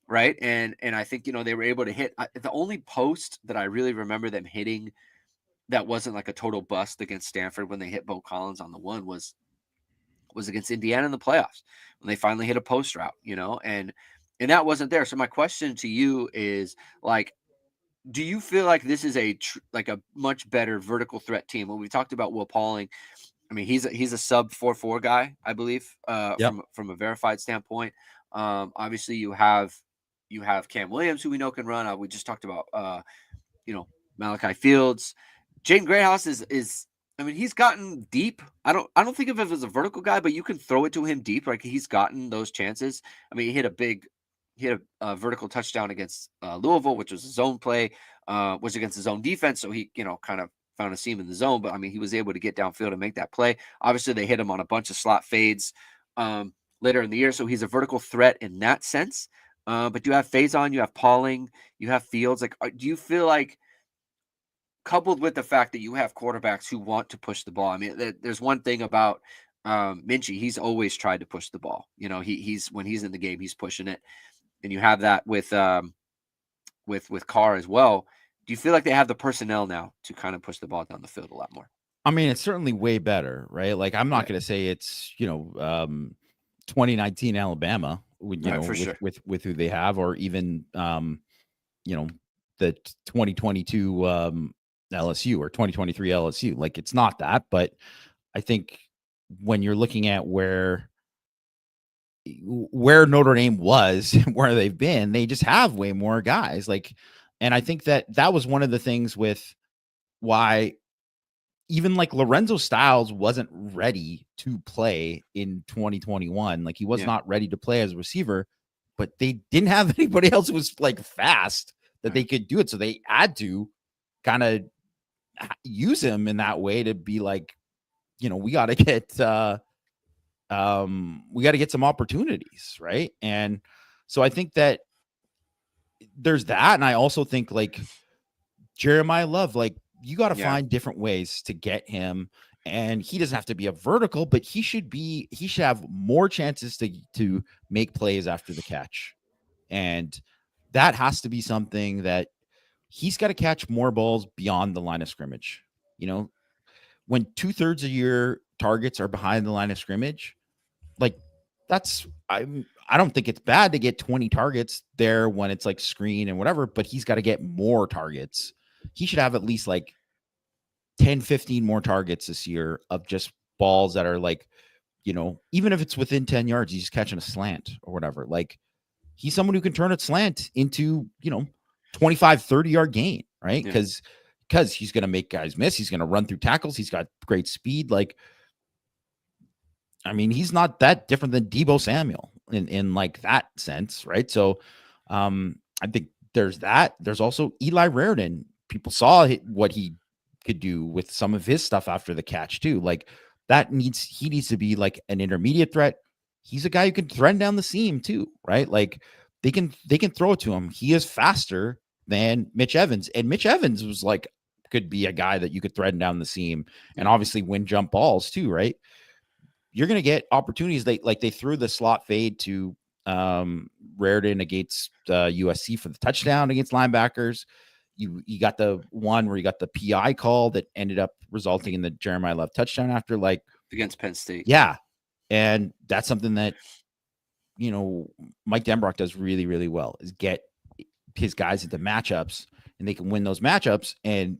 Right. And I think, they were able to hit the only post that I really remember them hitting that wasn't like a total bust against Stanford when they hit Bo Collins on the one was against Indiana in the playoffs when they finally hit a post route, and that wasn't there. So my question to you is, like, do you feel like this is a much better vertical threat team? When we talked about Will Pauling, I mean, he's a sub 4.4 guy, I believe, from a verified standpoint. Obviously, you have Cam Williams, who we know can run. We just talked about Malachi Fields. Jaden Greathouse is I mean, he's gotten deep. I don't think of him as a vertical guy, but you can throw it to him deep. Like, he's gotten those chances. I mean, he hit a vertical touchdown against Louisville, which was a zone play, was against his own defense. So he, kind of found a seam in the zone, but I mean, he was able to get downfield and make that play. Obviously, they hit him on a bunch of slot fades later in the year. So he's a vertical threat in that sense. But you have Faison, you have Pauling, you have Fields. Like, do you feel like, coupled with the fact that you have quarterbacks who want to push the ball? I mean, there's one thing about Minchie. He's always tried to push the ball. He's when he's in the game, he's pushing it. And you have that with Carr as well. Do you feel like they have the personnel now to kind of push the ball down the field a lot more? I mean, it's certainly way better, right? Like, I'm not going to say it's 2019 Alabama, with who they have, or even the 2022 LSU or 2023 LSU. Like, it's not that, but I think when you're looking at where Notre Dame was and where they've been, they just have way more guys. Like, and I think that was one of the things with why even like Lorenzo Styles wasn't ready to play in 2021. Like, he was not ready to play as a receiver, but they didn't have anybody else who was like fast that they could do it. So they had to kind of use him in that way to be like, we got to get some opportunities, right? And so I think that there's that. And I also think, like, Jeremiah Love, like, you got to find different ways to get him, and he doesn't have to be a vertical, but he should have more chances to make plays after the catch. And that has to be something that he's got to catch more balls beyond the line of scrimmage. When 2/3 of your targets are behind the line of scrimmage, like I don't think it's bad to get 20 targets there when it's like screen and whatever, but he's got to get more targets. He should have at least like 10, 15 more targets this year of just balls that are like, even if it's within 10 yards, he's just catching a slant or whatever. Like, he's someone who can turn a slant into, 25, 30-yard gain, right? Yeah. Because he's going to make guys miss. He's going to run through tackles. He's got great speed. Like, I mean, he's not that different than Deebo Samuel in like that sense, right? So I think there's that. There's also Eli Raritan. People saw what he could do with some of his stuff after the catch too. Like, he needs to be like an intermediate threat. He's a guy who can thread down the seam too, right? Like, they can throw it to him. He is faster than Mitch Evans, and Mitch Evans was like, could be a guy that you could thread down the seam and obviously win jump balls too, right? You're going to get opportunities. They threw the slot fade to Raritan against USC for the touchdown against linebackers. You got the one where you got the PI call that ended up resulting in the Jeremiah Love touchdown after, like, against Penn State. Yeah. And that's something that, Mike Denbrock does really, really well, is get his guys into matchups, and they can win those matchups. And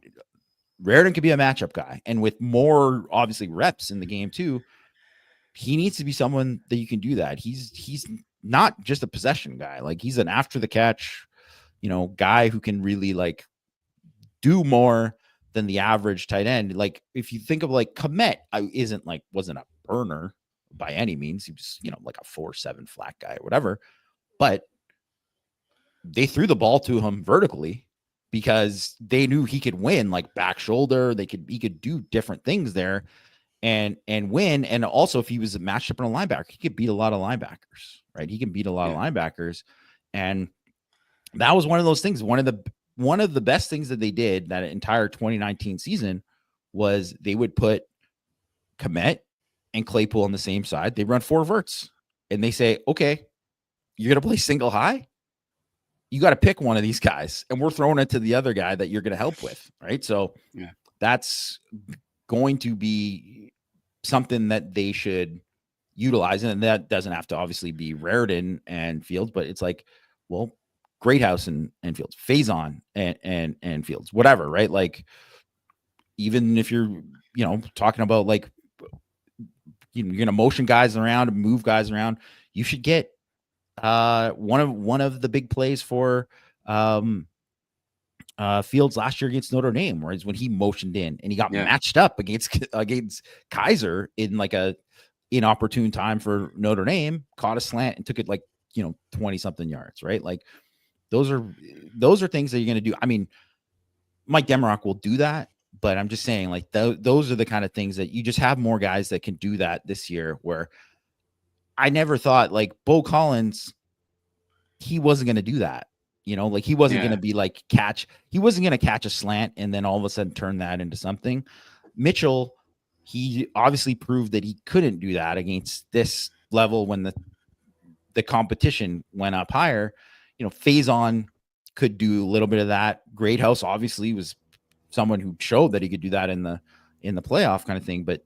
Raritan could be a matchup guy. And with more, obviously, reps in the game too, he needs to be someone that you can do that. He's not just a possession guy. Like, he's an after the catch, guy who can really like do more than the average tight end. Like, if you think of like Kmet, wasn't a burner by any means. He was, like a 4.7 flat guy or whatever, but they threw the ball to him vertically because they knew he could win, like back shoulder. He could do different things there and win. And also, if he was matched up in a linebacker, he could beat a lot of linebackers, right? He can beat a lot of linebackers. And that was one of those things. One of the best things that they did that entire 2019 season was they would put Kmet and Claypool on the same side. They run 4 verts and they say, okay, you're going to play single high. You got to pick one of these guys, and we're throwing it to the other guy that you're going to help with. Right. So that's going to be something that they should utilize. And that doesn't have to obviously be Raritan and Fields, but it's like, well, Greathouse and Fields, Faison and Fields, whatever, right? Like, even if you're, talking about like, you're going to motion guys around, move guys around, you should get one of the big plays for Fields last year against Notre Dame, where when he motioned in and he got matched up against Kaiser in like a inopportune time for Notre Dame, caught a slant and took it like 20 something yards, right? Like, those are things that you're going to do. I mean, Mike Denbrock will do that, but I'm just saying, like, those are the kind of things that you just have more guys that can do that this year, where I never thought, like, Bo Collins, he wasn't going to do that. Like, he wasn't going to be like he wasn't going to catch a slant and then all of a sudden turn that into something. Mitchell, he obviously proved that he couldn't do that against this level when the competition went up higher. Faison could do a little bit of that. Greathouse obviously was someone who showed that he could do that in the playoff kind of thing, but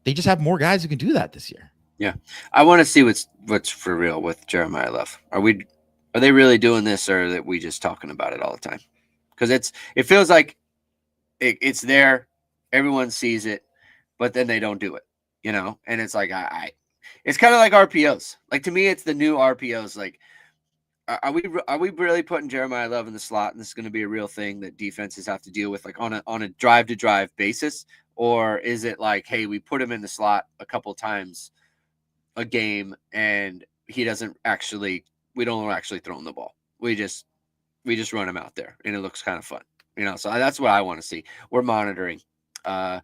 they just have more guys who can do that this year. Yeah. I want to see what's for real with Jeremiah Love. Are they really doing this, or are we just talking about it all the time? Because it feels like it's there, everyone sees it, but then they don't do it, and it's like, it's kind of like RPOs. Like, to me, it's the new RPOs. Like, are we really putting Jeremiah Love in the slot, and this is going to be a real thing that defenses have to deal with, like on a drive to drive basis, or is it like, hey, we put him in the slot a couple times a game, and we don't actually throw him the ball. We just run him out there, and it looks kind of fun, So that's what I want to see. We're monitoring, that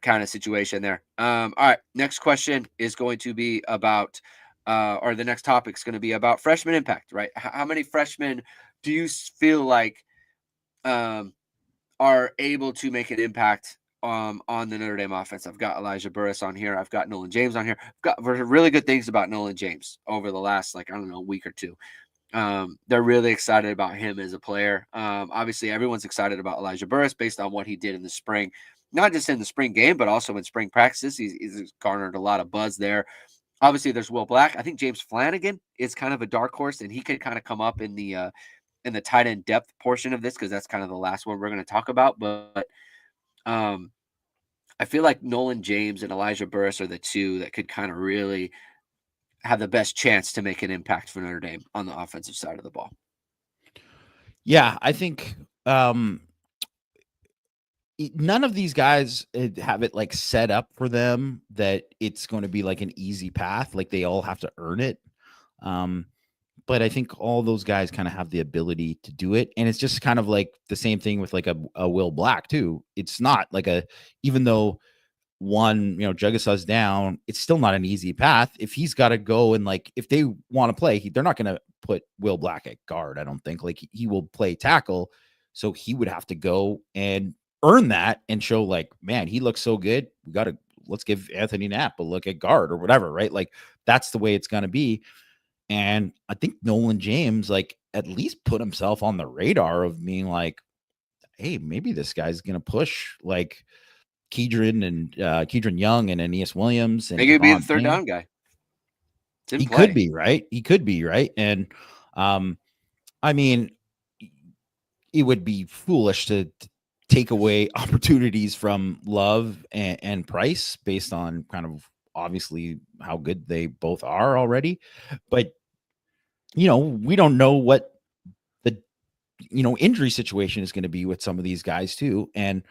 kind of situation there. All right, next question is going to be about. Or the next topic is going to be about freshman impact, right? How many freshmen do you feel like are able to make an impact on the Notre Dame offense? I've got Elijah Burris on here. I've got Nolan James on here. I've got really good things about Nolan James over the last, week or two. They're really excited about him as a player. Obviously, everyone's excited about Elijah Burris based on what he did in the spring. not just in the spring game, but also in spring practices. He's garnered a lot of buzz there. Obviously, there's Will Black. I think James Flanagan is kind of a dark horse, and he could kind of come up in the tight end depth portion of this because that's kind of the last one we're going to talk about. But um, I feel like Nolan James and Elijah Burris are the two that could kind of really have the best chance to make an impact for Notre Dame on the offensive side of the ball. Yeah, I think none of these guys have it like set up for them that it's going to be like an easy path. Like they all have to earn it. But I think all those guys kind of have the ability to do it. And it's just kind of like the same thing with like a Will Black too. It's not like even though one, Jugasa's down, it's still not an easy path. If he's got to go and like, if they want to play, they're not going to put Will Black at guard. I don't think like he will play tackle. So he would have to go and earn that and show like, man, he looks so good. Let's give Anthony Knapp a look at guard or whatever. Right. Like that's the way it's going to be. And I think Nolan James, like, at least put himself on the radar of being like, hey, maybe this guy's going to push like Kedron Young and Aeneas Williams and Maybe he'd be the Devon third Payne. down guy. He could be, right? He could be, right? And I mean, it would be foolish to take away opportunities from Love and Price based on kind of obviously how good they both are already. But, we don't know what the, injury situation is going to be with some of these guys too. And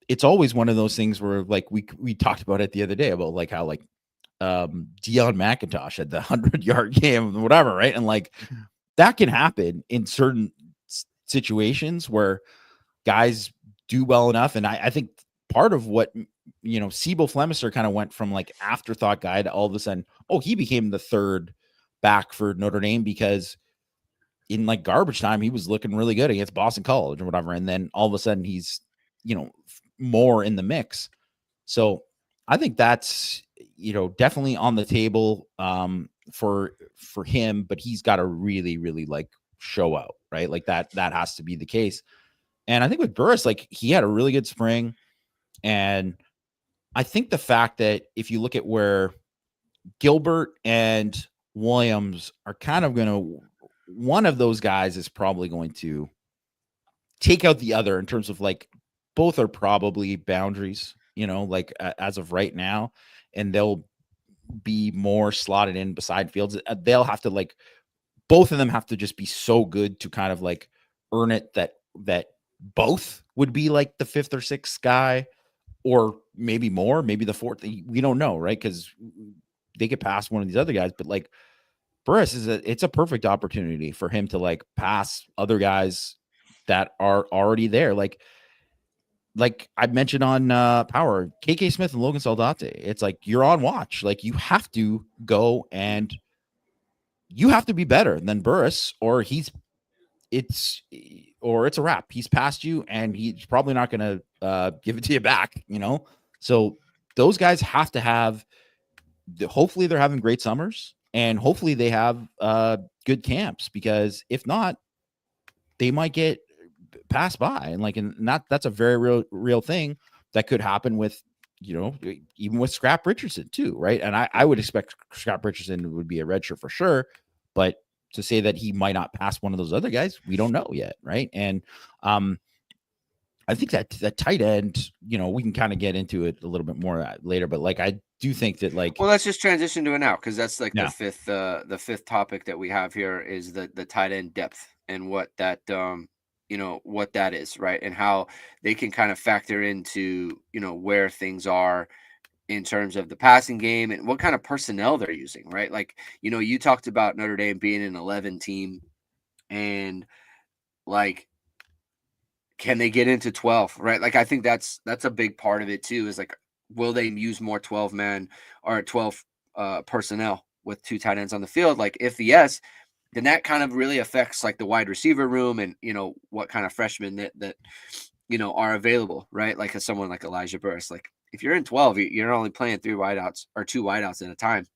it's always one of those things where like we talked about it the other day about like how like Deion McIntosh had the 100-yard game or whatever, right? And like that can happen in certain situations where guys do well enough. And I think part of what Sibo Flemister kind of went from like afterthought guy to all of a sudden, he became the third back for Notre Dame because in like garbage time he was looking really good against Boston College or whatever, and then all of a sudden he's more in the mix. So I think that's definitely on the table for him, but he's got to really, really like show out, right? Like that has to be the case. And I think with Burris, like he had a really good spring. And I think the fact that if you look at where Gilbert and Williams are kind of one of those guys is probably going to take out the other in terms of like both are probably boundaries, like as of right now, and they'll be more slotted in beside Fields. They'll have to like both of them have to just be so good to kind of like earn it that both would be like the fifth or sixth guy, or maybe more, maybe the fourth. We don't know, right? Because they get past one of these other guys, but like Burris it's a perfect opportunity for him to like pass other guys that are already there. Like I mentioned on Power, KK Smith and Logan Saldate. It's like you're on watch. Like you have to go and you have to be better than Burris, or it's a wrap. He's past you, and he's probably not going to give it to you back. So those guys have to have. Hopefully, they're having great summers, and hopefully they have good camps. Because if not, they might get passed by, and that's a very real thing that could happen with even with Scrap Richardson too, right? And I would expect Scrap Richardson would be a redshirt for sure, but to say that he might not pass one of those other guys, we don't know yet, right? And I think that tight end, we can kind of get into it a little bit more later, but like I do think that like, well, let's just transition to it now because that's like yeah. the fifth topic that we have here is the tight end depth and what that what that is, right, and how they can kind of factor into where things are in terms of the passing game and what kind of personnel they're using, right? Like you talked about Notre Dame being an 11 team, and like can they get into 12, right? Like I think that's a big part of it too, is like will they use more 12 man or 12 personnel with two tight ends on the field? Like if yes, then that kind of really affects like the wide receiver room and what kind of freshmen that are available, right? Like as someone like Elijah Burris, like if you're in 12, you're only playing three wideouts or two wideouts at a time.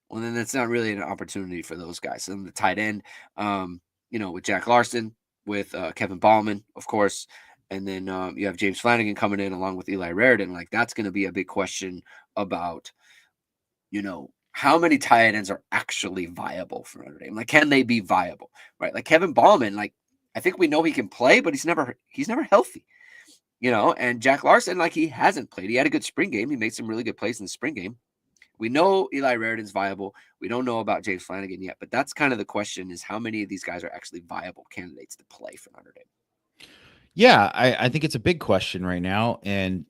Well, then that's not really an opportunity for those guys. And the tight end, with Jack Larson, with Kevin Ballman, of course, And then you have James Flanagan coming in along with Eli Raridan. Like that's going to be a big question about, how many tight ends are actually viable for Notre Dame? Like, can they be viable? Right? Like Kevin Ballman, like I think we know he can play, but he's never healthy. And Jack Larson, like he hasn't played. He had a good spring game. He made some really good plays in the spring game. We know Eli Raridan's viable. We don't know about James Flanagan yet, but that's kind of the question: is how many of these guys are actually viable candidates to play for Notre Dame? Yeah, I think it's a big question right now. And,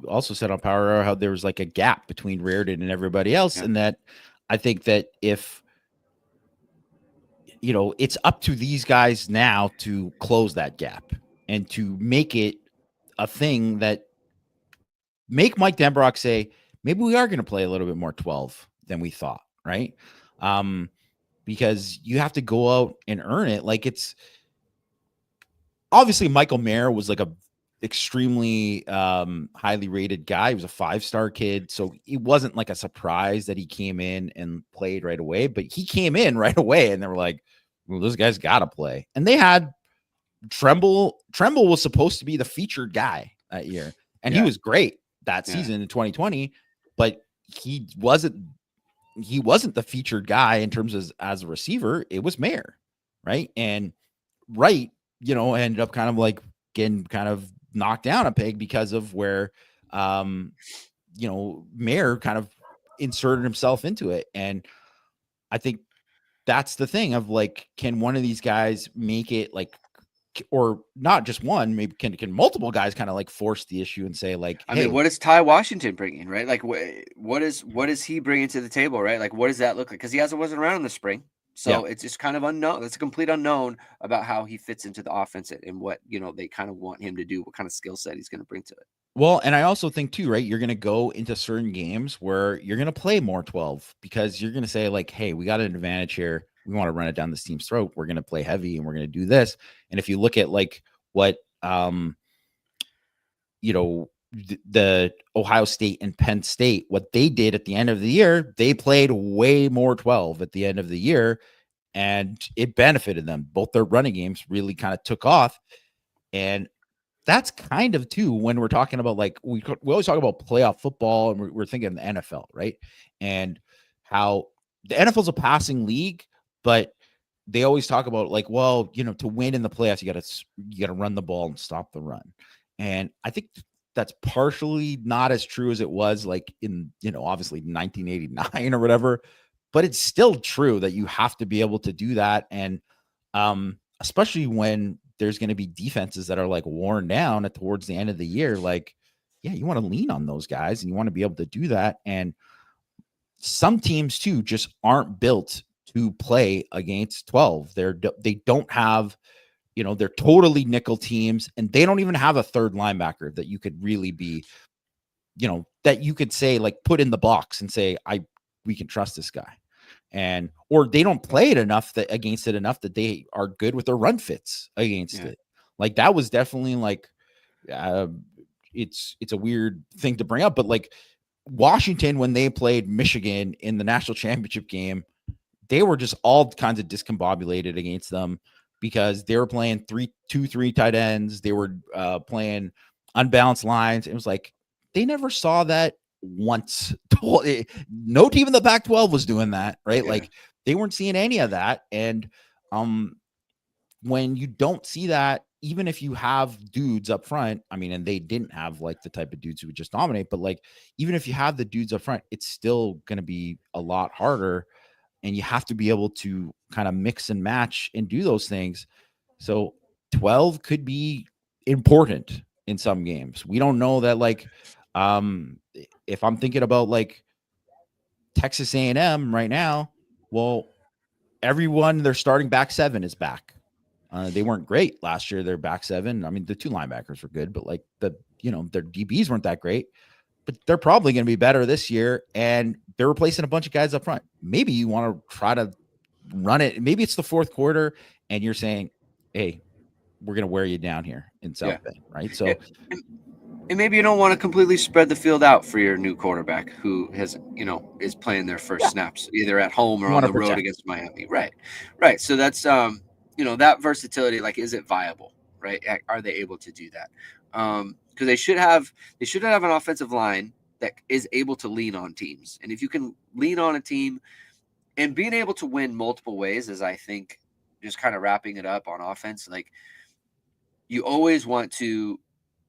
also said on Power Hour how there was like a gap between Reardon and everybody else. Yeah. And that I think that if, it's up to these guys now to close that gap and to make it a thing that make Mike Denbrock say, maybe we are going to play a little bit more 12 than we thought. Right. Because you have to go out and earn it. Like it's, obviously Michael Mayer was like a extremely highly rated guy. He was a 5-star kid, so it wasn't like a surprise that he came in and played right away, but he came in right away and they were like, well, this guy's got to play. And they had Tremble was supposed to be the featured guy that year, and he was great that season in 2020, but he wasn't the featured guy in terms of as a receiver. It was Mayer, right? And Wright, ended up kind of like getting kind of knocked down a peg because of where, Mayer kind of inserted himself into it. And I think that's the thing of like, can one of these guys make it like, or not just one, maybe can multiple guys kind of like force the issue and say like, I mean, what does Ty Washington bring in, right? Like, what is he bringing to the table, right? Like, what does that look like? Because he wasn't around in the spring, so it's just kind of unknown. It's a complete unknown about how he fits into the offense and what they kind of want him to do, what kind of skill set he's going to bring to it. Well, and I also think too, right? You're going to go into certain games where you're going to play more 12 because you're going to say like, hey, we got an advantage here. We want to run it down this team's throat. We're going to play heavy and we're going to do this. And if you look at like what, the Ohio State and Penn State, what they did at the end of the year, they played way more 12 at the end of the year and it benefited them. Both their running games really kind of took off. And that's kind of too when we're talking about like we always talk about playoff football and we're thinking the NFL, right? And how the NFL is a passing league, but they always talk about like, well, to win in the playoffs, you got to run the ball and stop the run. And I think that's partially not as true as it was like in, obviously 1989 or whatever, but it's still true that you have to be able to do that. And especially when there's going to be defenses that are like worn down towards the end of the year. Like, yeah, you want to lean on those guys and you want to be able to do that. And some teams too just aren't built to play against 12. They don't have, they're totally nickel teams and they don't even have a third linebacker that you could really be, that you could say like put in the box and say, we can trust this guy. And or they don't play it enough that they are good with their run fits against it. Like that was definitely like it's a weird thing to bring up, but like Washington, when they played Michigan in the national championship game, they were just all kinds of discombobulated against them because they were playing 3 tight ends. They were playing unbalanced lines. It was like they never saw that once. No team in the Pac-12 was doing that, right? Yeah. Like they weren't seeing any of that. And when you don't see that, even if you have dudes up front, I mean, and they didn't have like the type of dudes who would just dominate, but like even if you have the dudes up front, it's still going to be a lot harder. And you have to be able to kind of mix and match and do those things. So 12 could be important in some games. We don't know that like if I'm thinking about like Texas A&M right now, well, everyone, their starting back seven is back. They weren't great last year. Their back seven. I mean, the two linebackers were good, but like their DBs weren't that great. But they're probably going to be better this year, and they're replacing a bunch of guys up front. Maybe you want to try to run it. Maybe it's the fourth quarter, and you're saying, "Hey, we're going to wear you down here in South Bend," right? So, and maybe you don't want to completely spread the field out for your new quarterback who has, is playing their first snaps either at home or on the road against Miami. Right. So that's that versatility. Like, is it viable? right? Are they able to do that? Because they should have an offensive line that is able to lean on teams. And if you can lean on a team and being able to win multiple ways, as I think, just kind of wrapping it up on offense, like you always want to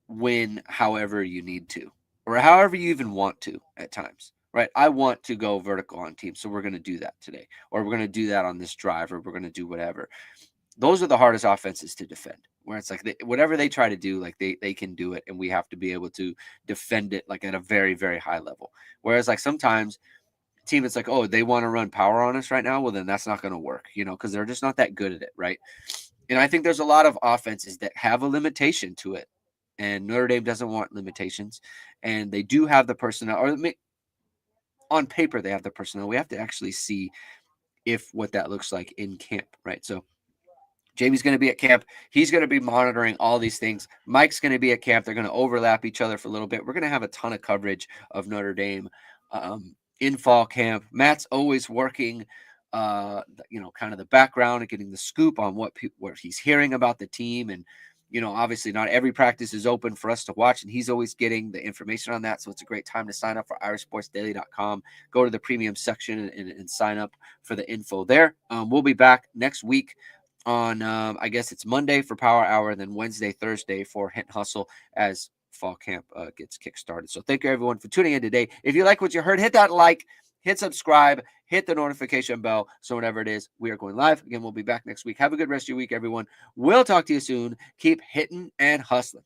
win however you need to, or however you even want to at times, right? I want to go vertical on teams, so we're going to do that today, or we're going to do that on this drive, or we're going to do whatever. Those are the hardest offenses to defend, where it's like whatever they try to do, like they can do it, and we have to be able to defend it like at a very, very high level. Whereas like sometimes team, it's like, oh, they want to run power on us right now. Well, then that's not going to work, because they're just not that good at it, right? And I think there's a lot of offenses that have a limitation to it, and Notre Dame doesn't want limitations, and they do have the personnel, or on paper they have the personnel. We have to actually see if what that looks like in camp, right? So Jamie's going to be at camp. He's going to be monitoring all these things. Mike's going to be at camp. They're going to overlap each other for a little bit. We're going to have a ton of coverage of Notre Dame in fall camp. Matt's always working, kind of the background and getting the scoop on what he's hearing about the team. And, obviously not every practice is open for us to watch, and he's always getting the information on that. So it's a great time to sign up for irishsportsdaily.com. Go to the premium section and sign up for the info there. We'll be back next week on I guess it's Monday for Power Hour, then Wednesday, Thursday for Hit and Hustle as fall camp gets kickstarted. So thank you everyone for tuning in today. If you like what you heard, hit that like, hit subscribe, hit the notification bell. So whenever it is, we are going live. Again, we'll be back next week. Have a good rest of your week, everyone. We'll talk to you soon. Keep hitting and hustling.